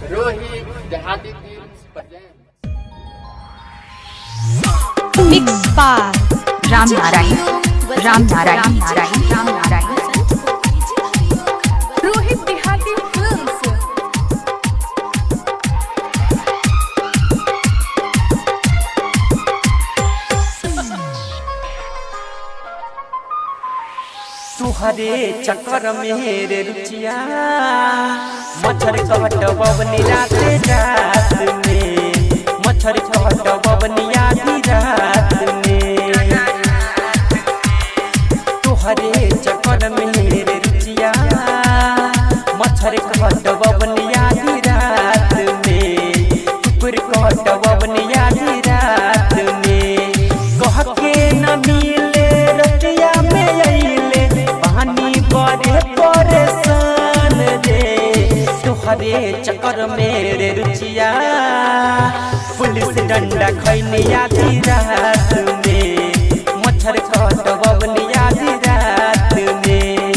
Rohit Dehati films present mix by Ram Narayan Rohit Dehati films. तुहरे चक्कर मेरे रुचिया मच्छर कहट बबनी रात रात में मच्छर कहट बबनी आधी रात में तुहरे चक्कर मेरे रुचिया मच्छर कहट बबनी आधी रात में कुकुर कहट बबनी आधी रात में कह के न मिले रतिया में बड़े परेशान रे तुहरे चक्कर मेरे रुचिया पुलिस डंडा खैनी आधी रात में मच्छर कहट बबनी आधी रात में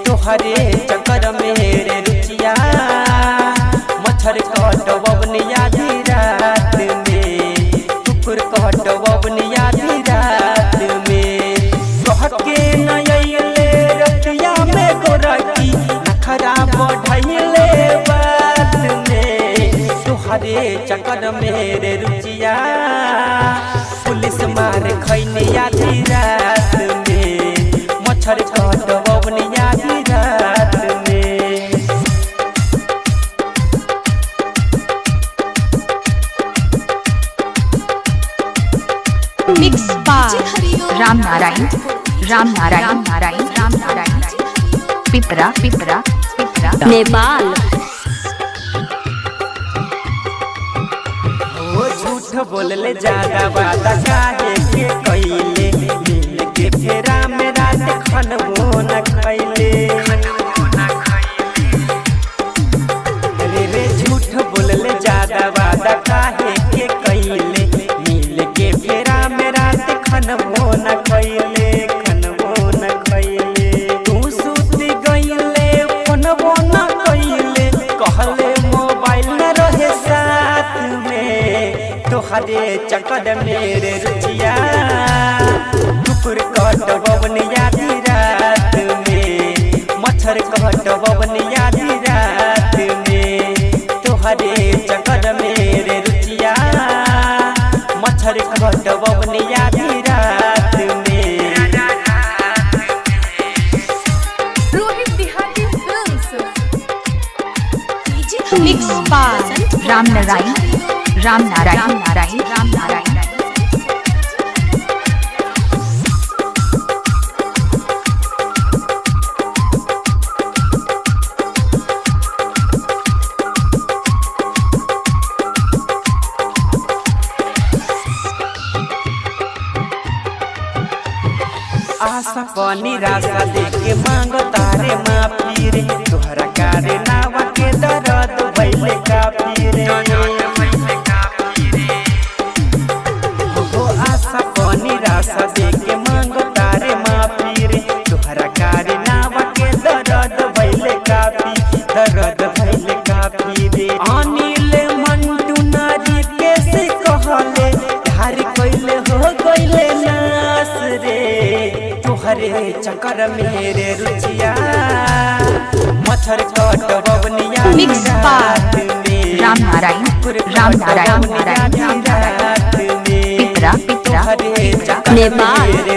तुहरे चक्कर मेरे रुचिया मच्छर कहट बबनी आधी रात में कुकुर कहट बबनी आधी रात में कह के तुहरे चक्कर मेरे रुचिया पुलिस मार खैनी आधी रात में मच्छर कहट बबनी आधी रात में मिक्स बाय राम नारायण पिपरा नेपाल। झूठ बोलले ज्यादा वादा काहे के कइले मिल के फेरा में रात खनबो न खइले रे झूठ बोलले ज्यादा वादा काहे के कइले मिल के फेरा में रात खनबो न खइले तू सुत गइले फोनबो न कइले कहले मोबाइल न रहे साथ में तुहरे चक्कर मेरे रुचिया कुकुर कहट बबनी आधी रात में मच्छर कहट बबनी आधी रात में तुहरे चक्कर मेरे रुचिया मच्छर कहट बबनी आधी रात में Rohit Dehati films. Mix by Ram Narayan आशा पानी रास्ता देके मांग तारे माफी रे तोहरा कारे नावा के दर्द भइले काफी रे हो आशा पानी रास्ता देके मांग तारे माफी रे तोहरा कारे नावा के दर्द भइले काफी रे अनिल मंटू नारी कैसे कहले धार कइले हो गइले नास रे तुहरे चक्कर मेरे रुचिया मच्छर कहट बबनी आधी रात में राम नारायण रात में तुहरे चक्कर नेपाल। मेरे